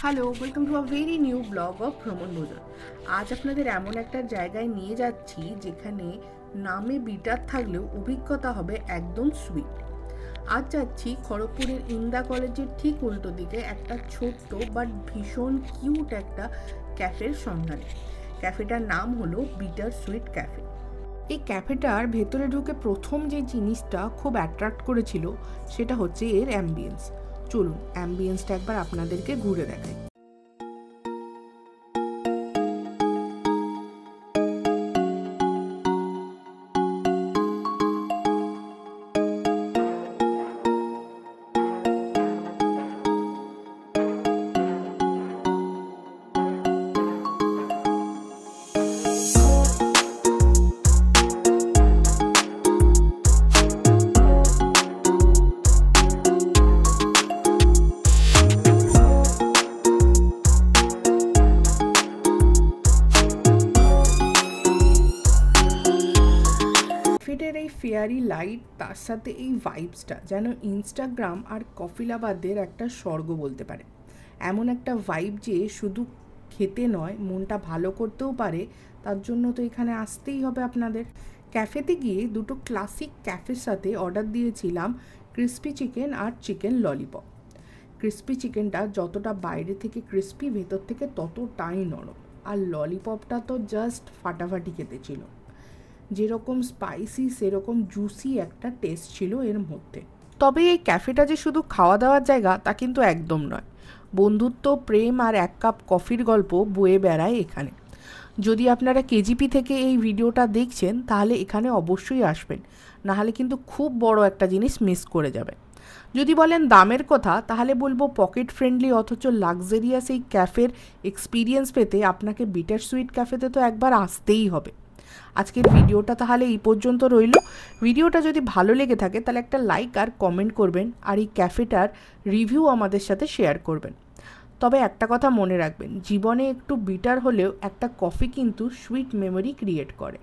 Hello, welcome to a very new blog of ভ্রমণ ভোজন। আজ আপনাদের এমন একটা জায়গায় নিয়ে যাচ্ছি যেখানে নামে বিটার থাকলেও অভিজ্ঞতা হবে একদম সুইট। আজ যাচ্ছি খড়গপুরের ইন্দা কলেজের ঠিক উল্টো দিকে একটা ছোট্ট বাট ভীষণ কিউট একটা ক্যাফের সন্ধানে। ক্যাফেটার নাম হলো বিটার সুইট ক্যাফে। এই ক্যাফেটার ভেতরে ঢুকে প্রথম যে জিনিসটা খুব অ্যাট্রাক্ট করেছিল সেটা হচ্ছে এর অ্যাম্বিয়েন্স। চলুন অ্যাম্বিয়েন্সটা একবার আপনাদেরকে ঘুরে দেখাই। ক্যাফেটার এই ফেয়ারি লাইট তার সাথে এই ভাইবসটা যেন ইনস্টাগ্রাম আর কফিলাবাদের একটা স্বর্গ বলতে পারে। এমন একটা ভাইব যে শুধু খেতে নয়, মনটা ভালো করতেও পারে। তার জন্য তো এখানে আসতেই হবে আপনাদের। ক্যাফেতে গিয়ে দুটো ক্লাসিক ক্যাফের সাথে অর্ডার দিয়েছিলাম ক্রিস্পি চিকেন আর চিকেন ললিপপ। ক্রিস্পি চিকেনটা যতটা বাইরে থেকে ক্রিস্পি, ভেতর থেকে ততটাই নরম। আর ললিপপটা তো জাস্ট ফাটাফাটি খেতে ছিল। যেরকম স্পাইসি সেরকম জুসি একটা টেস্ট ছিল এর মধ্যে। তবে এই ক্যাফেটা যে শুধু খাওয়া দাওয়ার জায়গা তা কিন্তু একদম নয়। বন্ধুত্ব, প্রেম আর এক কাপ কফির গল্প বয়ে বেড়ায় এখানে। যদি আপনারা কেজিপি থেকে এই ভিডিওটা দেখছেন তাহলে এখানে অবশ্যই আসবেন, নাহলে কিন্তু খুব বড় একটা জিনিস মিস করে যাবে। যদি বলেন দামের কথা, তাহলে বলবো পকেট ফ্রেন্ডলি অথচ লাক্সারিয়াস এই ক্যাফের এক্সপিরিয়েন্স পেতে আপনাকে বিটার সুইট ক্যাফেতে তো একবার আসতেই হবে। আজকের ভিডিওটা তাহলে এই পর্যন্ত রইল। ভিডিওটা যদি ভালো লেগে থাকে তাহলে একটা লাইক আর কমেন্ট করবেন, আর এই ক্যাফেটার রিভিউ আমাদের সাথে শেয়ার করবেন। তবে একটা কথা মনে রাখবেন, জীবনে একটু বিটার হলেও একটা কফি কিন্তু সুইট মেমোরি ক্রিয়েট করে।